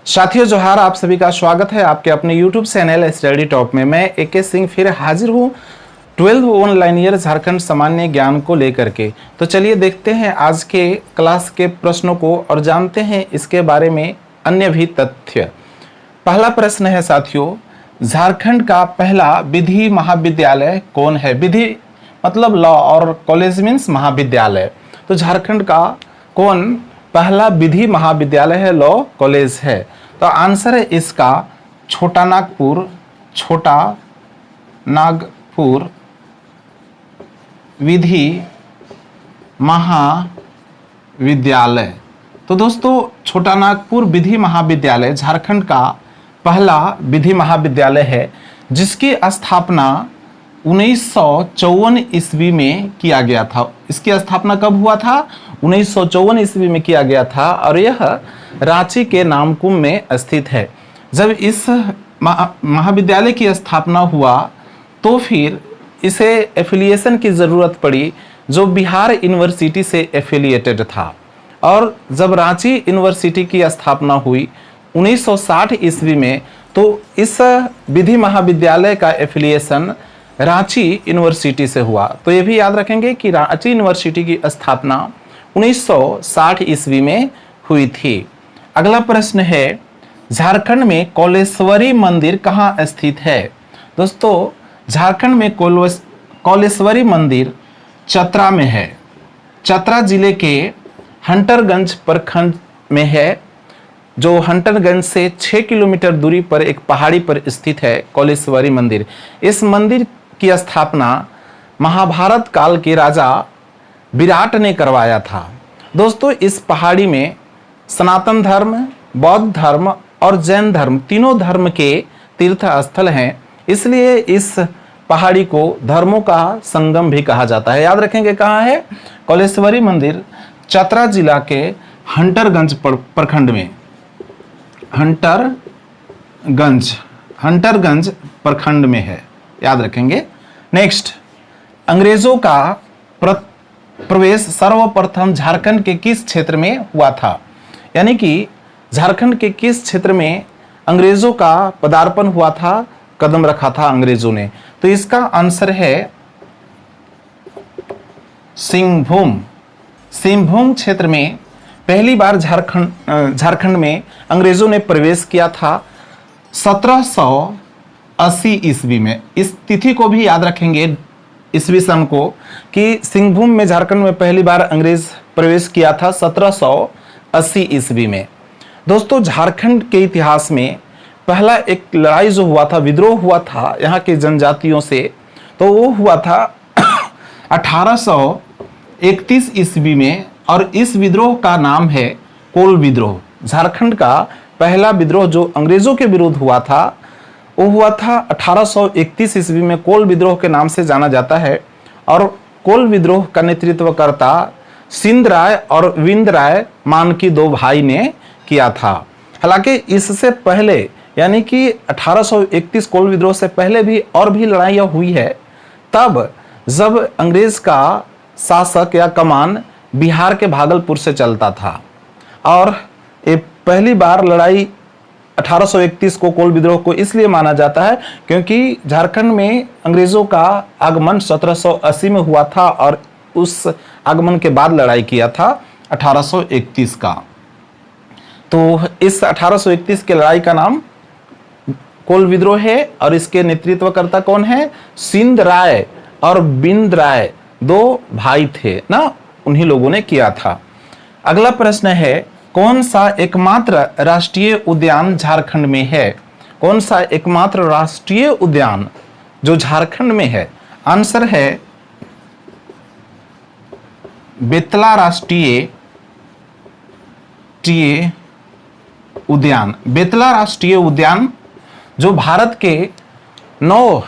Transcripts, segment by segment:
साथियों जोहार, आप सभी का स्वागत है आपके अपने YouTube चैनल स्टडी टॉप में। मैं AK सिंह फिर हाजिर हूँ 12 ऑनलाइन ईयर झारखंड सामान्य ज्ञान को लेकर के। तो चलिए देखते हैं आज के क्लास के प्रश्नों को और जानते हैं इसके बारे में अन्य भी तथ्य। पहला प्रश्न है साथियों, झारखंड का पहला विधि महाविद्यालय कौन है? विधि मतलब लॉ और कॉलेज मीन्स महाविद्यालय। तो झारखंड का कौन पहला विधि महाविद्यालय है, लॉ कॉलेज है? तो आंसर है इसका छोटा नागपुर विधि महाविद्यालय। तो दोस्तों छोटा नागपुर विधि महाविद्यालय झारखंड का पहला विधि महाविद्यालय है, जिसकी स्थापना 1954 ईस्वी में किया गया था। इसकी स्थापना कब हुआ था? 1954 ईस्वी में किया गया था और यह रांची के नामकुम में स्थित है। जब इस महाविद्यालय की स्थापना हुआ तो फिर इसे एफिलिएशन की ज़रूरत पड़ी, जो बिहार यूनिवर्सिटी से एफिलिएटेड था। और जब रांची यूनिवर्सिटी की स्थापना हुई 1960 ईस्वी में, तो इस विधि महाविद्यालय का एफिलिएशन रांची यूनिवर्सिटी से हुआ। तो ये भी याद रखेंगे कि रांची यूनिवर्सिटी की स्थापना 1960 ईस्वी में हुई थी। अगला प्रश्न है, झारखंड में कौलेश्वरी मंदिर कहाँ स्थित है? दोस्तों झारखंड में कौलेश्वरी मंदिर चतरा में है। चतरा जिले के हंटरगंज प्रखंड में है, जो हंटरगंज से 6 किलोमीटर दूरी पर एक पहाड़ी पर स्थित है कौलेश्वरी मंदिर। इस मंदिर की स्थापना महाभारत काल के राजा विराट ने करवाया था। दोस्तों इस पहाड़ी में सनातन धर्म, बौद्ध धर्म और जैन धर्म तीनों धर्म के तीर्थ स्थल हैं, इसलिए इस पहाड़ी को धर्मों का संगम भी कहा जाता है। याद रखेंगे कहाँ है? कौलेश्वरी मंदिर चतरा जिला के हंटरगंज प्रखंड में, हंटरगंज प्रखंड में है, याद रखेंगे। नेक्स्ट, अंग्रेजों का प्रवेश सर्वप्रथम झारखंड के किस क्षेत्र में हुआ था? यानी कि झारखंड के किस क्षेत्र में अंग्रेजों का पदार्पण हुआ था, कदम रखा था अंग्रेजों ने? तो इसका आंसर है सिंहभूम क्षेत्र में पहली बार झारखंड में अंग्रेजों ने प्रवेश किया था 1780 ईस्वी में। इस तिथि को भी याद रखेंगे, ईस्वी सन को, कि सिंहभूम में झारखंड में पहली बार अंग्रेज प्रवेश किया था 1780 ईस्वी में। दोस्तों झारखंड के इतिहास में पहला एक लड़ाई जो हुआ था, विद्रोह हुआ था यहाँ के जनजातियों से, तो वो हुआ था 1831 ईस्वी में, और इस विद्रोह का नाम है कोल विद्रोह। झारखंड का पहला विद्रोह जो अंग्रेजों के विरुद्ध हुआ था वो हुआ था 1831 ईस्वी में, कोल विद्रोह के नाम से जाना जाता है। और कोल विद्रोह का नेतृत्वकर्ता सिंध राय और विंद राय मान की दो भाई ने किया था। हालांकि इससे पहले यानी कि 1831 कोल विद्रोह से पहले भी और भी लड़ाइयाँ हुई है, तब जब अंग्रेज का शासक या कमान बिहार के भागलपुर से चलता था। और ये पहली बार लड़ाई 1831 को कोल विद्रोह को इसलिए माना जाता है क्योंकि झारखंड में अंग्रेजों का आगमन 1780 में हुआ था और उस आगमन के बाद लड़ाई किया था 1831 का। तो इस 1831 के लड़ाई का नाम कोल विद्रोह है और इसके नेतृत्वकर्ता कौन है? सिंध राय और बिंद राय, दो भाई थे ना, उन्हीं लोगों ने किया था। अगला प्रश्न है, कौन सा एकमात्र राष्ट्रीय उद्यान झारखंड में है? कौन सा एकमात्र राष्ट्रीय उद्यान जो झारखंड में है? आंसर है बेतला राष्ट्रीय उद्यान। बेतला राष्ट्रीय उद्यान जो भारत के 9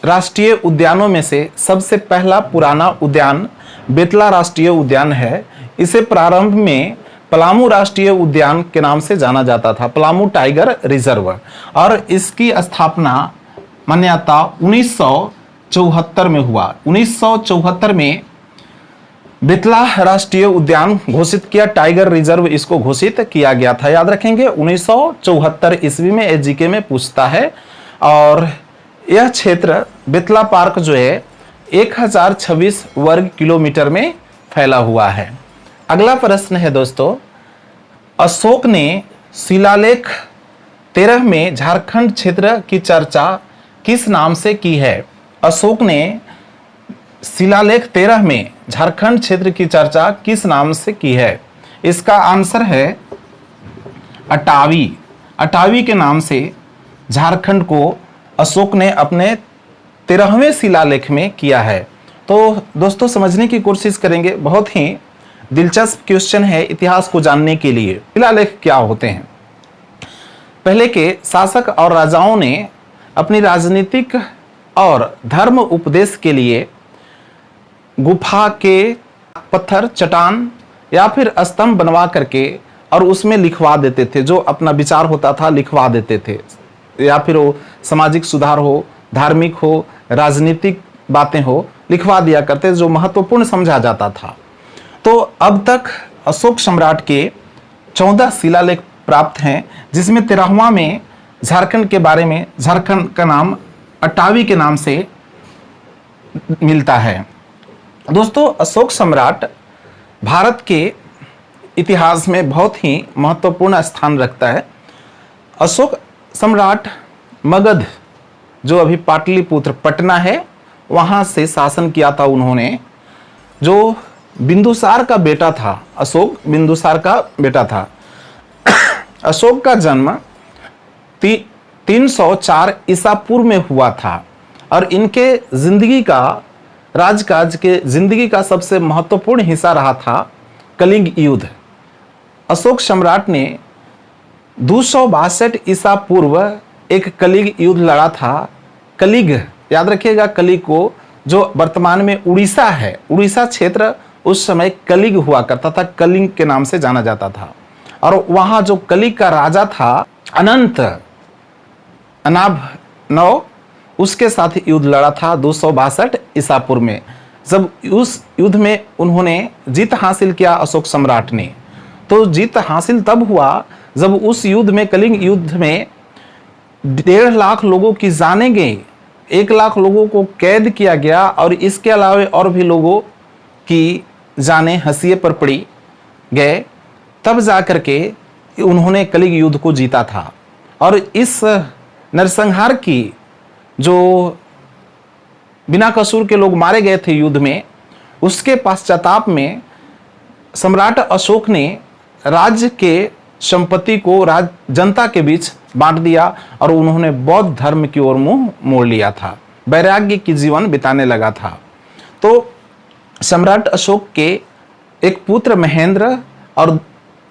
राष्ट्रीय उद्यानों में से सबसे पहला पुराना उद्यान बेतला राष्ट्रीय उद्यान है। इसे प्रारंभ में पलामू राष्ट्रीय उद्यान के नाम से जाना जाता था, पलामू टाइगर रिजर्व, और इसकी स्थापना मान्यता 1974 में हुआ। 1974 में बेतला राष्ट्रीय उद्यान घोषित किया, टाइगर रिजर्व इसको घोषित किया गया था, याद रखेंगे 1974 ईस्वी में, एजीके में पूछता है। और यह क्षेत्र बेतला पार्क जो है 1026 वर्ग किलोमीटर में फैला हुआ है। अगला प्रश्न है दोस्तों, अशोक ने शिलालेख 13 में झारखंड क्षेत्र की चर्चा किस नाम से की है? अशोक ने शिलालेख 13 में झारखंड क्षेत्र की चर्चा किस नाम से की है? इसका आंसर है अटावी। अटावी के नाम से झारखंड को अशोक ने अपने 13वें शिलालेख में किया है। तो दोस्तों समझने की कोशिश करेंगे, बहुत ही दिलचस्प क्वेश्चन है इतिहास को जानने के लिए। शिलालेख क्या होते हैं? पहले के शासक और राजाओं ने अपनी राजनीतिक और धर्म उपदेश के लिए गुफा के पत्थर, चट्टान या फिर स्तंभ बनवा करके और उसमें लिखवा देते थे, जो अपना विचार होता था लिखवा देते थे, या फिर वो सामाजिक सुधार हो, धार्मिक हो, राजनीतिक बातें हो, लिखवा दिया करते, जो महत्वपूर्ण समझा जाता था। तो अब तक अशोक सम्राट के 14 शिलालेख प्राप्त हैं, जिसमें 13वां में झारखंड के बारे में, झारखंड का नाम अटावी के नाम से मिलता है। दोस्तों अशोक सम्राट भारत के इतिहास में बहुत ही महत्वपूर्ण स्थान रखता है। अशोक सम्राट मगध, जो अभी पाटलिपुत्र पटना है, वहाँ से शासन किया था उन्होंने, जो बिंदुसार का बेटा था। अशोक बिंदुसार का बेटा था। अशोक का जन्म 304 ईसा पूर्व में हुआ था और इनके जिंदगी का, राजकाज के जिंदगी का सबसे महत्वपूर्ण हिस्सा रहा था कलिंग युद्ध। अशोक सम्राट ने 262 ईसा पूर्व एक कलिंग युद्ध लड़ा था। कलिंग, याद रखिएगा कलिंग को, जो वर्तमान में उड़ीसा है, उड़ीसा क्षेत्र उस समय कलिंग हुआ करता था, कलिंग के नाम से जाना जाता था। और वहां जो कलिंग का राजा था अनंत अनाभ नौ, उसके साथ युद्ध लड़ा था 262 ईसा पूर्व में। जब उस युद्ध में उन्होंने जीत हासिल किया अशोक सम्राट ने, तो जीत हासिल तब हुआ जब उस युद्ध में, कलिंग युद्ध में 1.5 लाख लोगों की जानें गई, 1 लाख लोगों को कैद किया गया और इसके अलावा और भी लोगों की जानें हंसिए पर पड़ी गए। तब जाकर के उन्होंने कलिंग युद्ध को जीता था। और इस नरसंहार की, जो बिना कसूर के लोग मारे गए थे युद्ध में, उसके पश्चाताप में सम्राट अशोक ने राज्य के संपत्ति को जनता के बीच बांट दिया और उन्होंने बौद्ध धर्म की ओर मुंह मोड़ लिया था, वैराग्य की जीवन बिताने लगा था। तो सम्राट अशोक के एक पुत्र महेंद्र और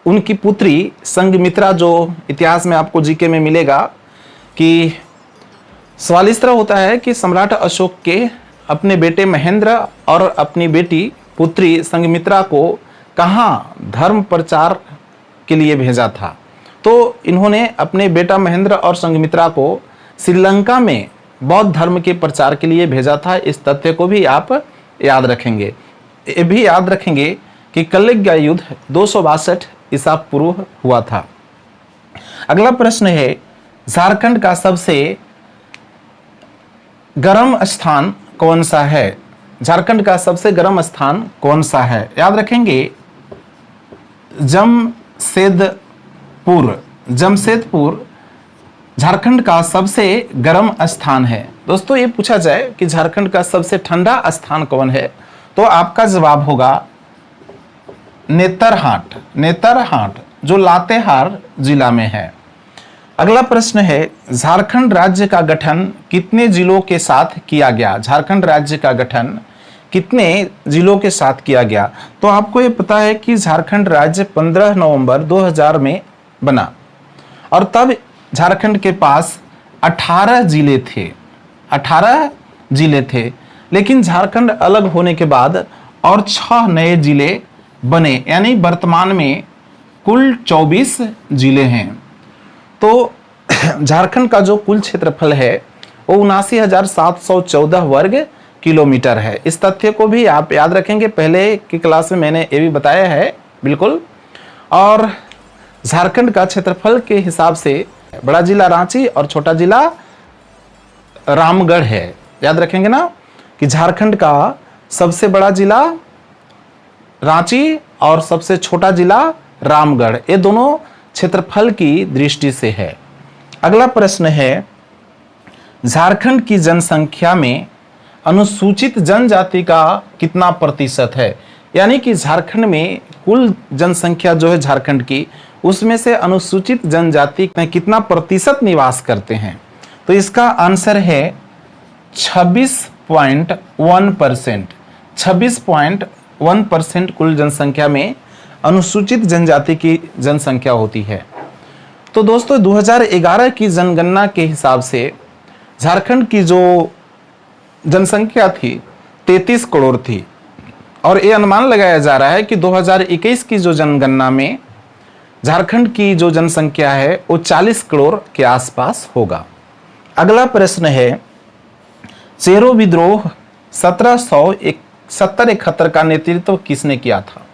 उनकी पुत्री संघमित्रा, जो इतिहास में आपको जीके में मिलेगा कि सवाल इस तरह होता है कि सम्राट अशोक के अपने बेटे महेंद्र और अपनी बेटी पुत्री संघमित्रा को कहाँ धर्म प्रचार के लिए भेजा था। तो इन्होंने अपने बेटा महेंद्र और संघमित्रा को श्रीलंका में बौद्ध धर्म के प्रचार के लिए भेजा था। इस तथ्य को भी आप याद रखेंगे। ये भी याद रखेंगे कि कलिंग युद्ध 262 ईसा पूर्व हुआ था। अगला प्रश्न है, झारखंड का सबसे गर्म स्थान कौन सा है? झारखंड का सबसे गर्म स्थान कौन सा है? याद रखेंगे जमशेदपुर। जमशेदपुर झारखंड का सबसे गर्म स्थान है। दोस्तों ये पूछा जाए कि झारखंड का सबसे ठंडा स्थान कौन है, तो आपका जवाब होगा नेतरहाट। नेतरहाट जो लातेहार जिला में है। अगला प्रश्न है, झारखंड राज्य का गठन कितने जिलों के साथ किया गया? झारखंड राज्य का गठन कितने जिलों के साथ किया गया? तो आपको ये पता है कि झारखंड राज्य 15 नवंबर 2000 में बना और तब झारखंड के पास 18 जिले थे। 18 जिले थे, लेकिन झारखंड अलग होने के बाद और 6 नए जिले बने, यानी वर्तमान में कुल 24 जिले हैं। तो झारखंड का जो कुल क्षेत्रफल है वो 79,714 वर्ग किलोमीटर है। इस तथ्य को भी आप याद रखेंगे, पहले की क्लास में मैंने ये भी बताया है बिल्कुल। और झारखंड का क्षेत्रफल के हिसाब से बड़ा जिला रांची और छोटा जिला रामगढ़ है। याद रखेंगे ना कि झारखंड का सबसे बड़ा जिला रांची और सबसे छोटा जिला रामगढ़, ये दोनों क्षेत्रफल की दृष्टि से है। अगला प्रश्न है, झारखंड की जनसंख्या में अनुसूचित जनजाति का कितना प्रतिशत है? यानी कि झारखंड में कुल जनसंख्या जो है झारखंड की, उसमें से अनुसूचित जनजाति में कितना प्रतिशत निवास करते हैं? तो इसका आंसर है 26.1%। 26.1% कुल जनसंख्या में अनुसूचित जनजाति की जनसंख्या होती है। तो दोस्तों 2011 की जनगणना के हिसाब से झारखंड की जो जनसंख्या थी 33 करोड़ थी, और ये अनुमान लगाया जा रहा है कि 2021 की जो जनगणना में झारखंड की जो जनसंख्या है वो 40 करोड़ के आसपास होगा। अगला प्रश्न है, चेरो विद्रोह 1771 का नेतृत्व किसने किया था?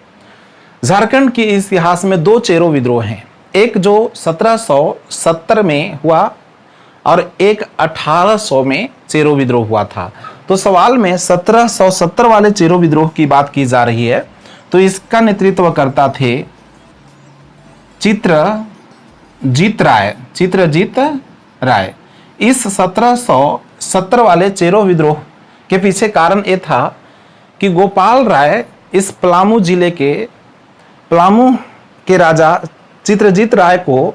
झारखंड के इतिहास में दो चेरो विद्रोह हैं, एक जो 1770 में हुआ और एक 1800 में चेरो विद्रोह हुआ था। तो सवाल में 1770 वाले चेरो विद्रोह की बात की जा रही है, तो इसका नेतृत्व करता थे चित्रजीत राय। इस 1770 वाले चेरो विद्रोह के पीछे कारण ये था कि गोपाल राय इस पलामू जिले के पलामू के राजा चित्रजीत राय को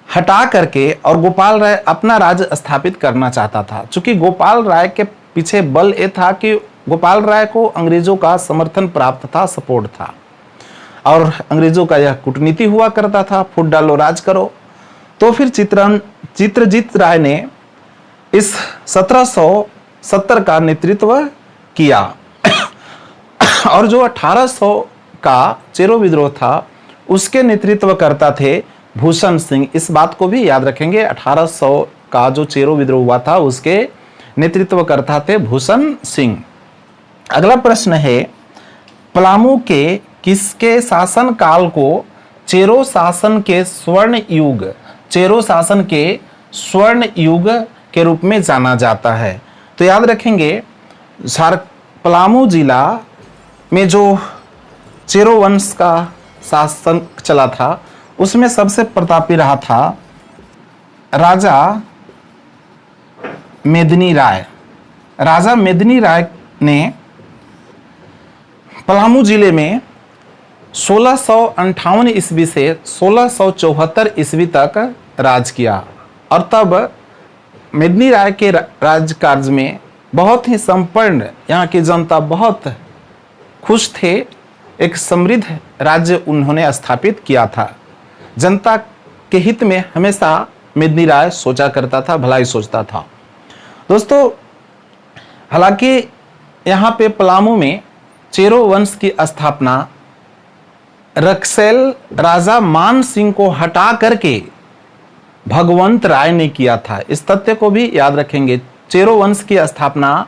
हटा करके और गोपाल राय अपना राज्य स्थापित करना चाहता था। चूंकि गोपाल राय के पीछे बल ये था कि गोपाल राय को अंग्रेजों का समर्थन प्राप्त था, सपोर्ट था, और अंग्रेजों का यह कूटनीति हुआ करता था, फूट डालो राज करो। तो फिर चित्रजीत राय ने इस 1770 का नेतृत्व किया और जो 1800 का चेरो विद्रोह था उसके नेतृत्व करता थे भूषण सिंह। इस बात को भी याद रखेंगे, 1800 का जो चेरो विद्रोह हुआ था उसके नेतृत्व करता थे भूषण सिंह। अगला प्रश्न है, पलामू के किसके शासन काल को चेरो शासन के स्वर्ण युग के रूप में जाना जाता है? तो याद रखेंगे, पलामू जिला में जो चेरो वंश का शासन चला था उसमें सबसे प्रतापी रहा था राजा मेदिनी राय। राजा मेदिनी राय ने पलामू जिले में 1658 ईस्वी से 1674 ईस्वी तक राज किया, और तब मेदिनी राय के राजकार्य में बहुत ही संपन्न, यहाँ की जनता बहुत खुश थे। एक समृद्ध राज्य उन्होंने स्थापित किया था। जनता के हित में हमेशा मेदिनी राय सोचा करता था, भलाई सोचता था। दोस्तों हालांकि यहाँ पे पलामू में चेरो वंश की स्थापना रक्सैल राजा मान सिंह को हटा करके भगवंत राय ने किया था। इस तथ्य को भी याद रखेंगे, चेरो वंश की स्थापना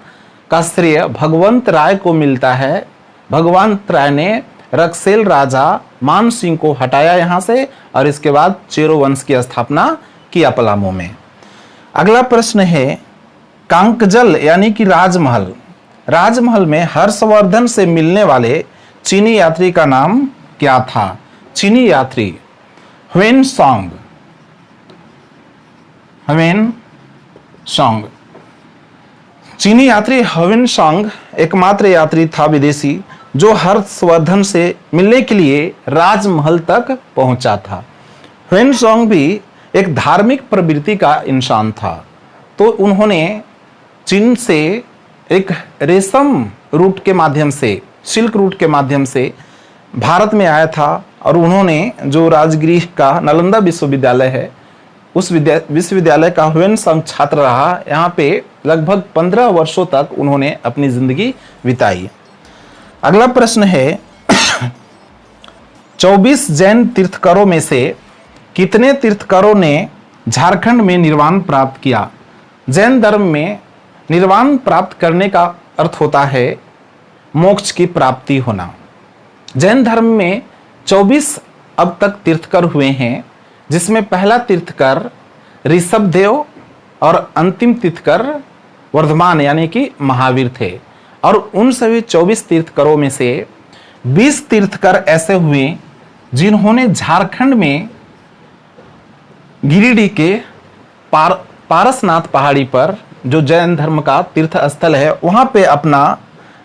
का श्रेय भगवंत राय को मिलता है। भगवंत राय ने रक्सैल राजा मान सिंह को हटाया यहाँ से और इसके बाद चेरो वंश की स्थापना किया पलामू में। अगला प्रश्न है, कांकजल यानी कि राजमहल में हर्षवर्धन से मिलने वाले चीनी यात्री का नाम क्या था? चीनी यात्री ह्वेनसांग। चीनी यात्री ह्वेनसांग एकमात्र यात्री था विदेशी जो हर्षवर्धन से मिलने के लिए राजमहल तक पहुंचा था। ह्वेनसांग भी एक धार्मिक प्रवृत्ति का इंसान था, तो उन्होंने चीन से एक रेशम रूट के माध्यम से, सिल्क रूट के माध्यम से भारत में आया था, और उन्होंने जो राजगृह का नालंदा विश्वविद्यालय है उस विश्वविद्यालय का ह्वेनसांग छात्र रहा। यहाँ पे लगभग 15 वर्षों तक उन्होंने अपनी जिंदगी बिताई। अगला प्रश्न है, 24 जैन तीर्थकरों में से कितने तीर्थकरों ने झारखंड में निर्वाण प्राप्त किया? जैन धर्म में निर्वाण प्राप्त करने का अर्थ होता है मोक्ष की प्राप्ति होना। जैन धर्म में 24 अब तक तीर्थकर हुए हैं, जिसमें पहला तीर्थकर ऋषभदेव और अंतिम तीर्थकर वर्धमान यानी कि महावीर थे। और उन सभी 24 तीर्थकरों में से 20 तीर्थकर ऐसे हुए जिन्होंने झारखंड में गिरिडीह के पारसनाथ पहाड़ी पर, जो जैन धर्म का तीर्थ स्थल है, वहां पे अपना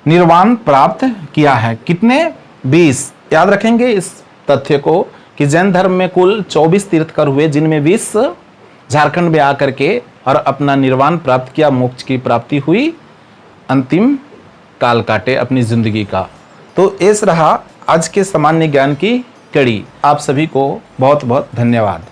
निर्वाण प्राप्त किया है। कितने? 20। याद रखेंगे इस तथ्य को कि जैन धर्म में कुल 24 तीर्थकर हुए, जिनमें 20 झारखंड में आकर के और अपना निर्वाण प्राप्त किया, मोक्ष की प्राप्ति हुई, अंतिम काल काटे अपनी जिंदगी का। तो ऐसा रहा आज के सामान्य ज्ञान की कड़ी। आप सभी को बहुत बहुत धन्यवाद।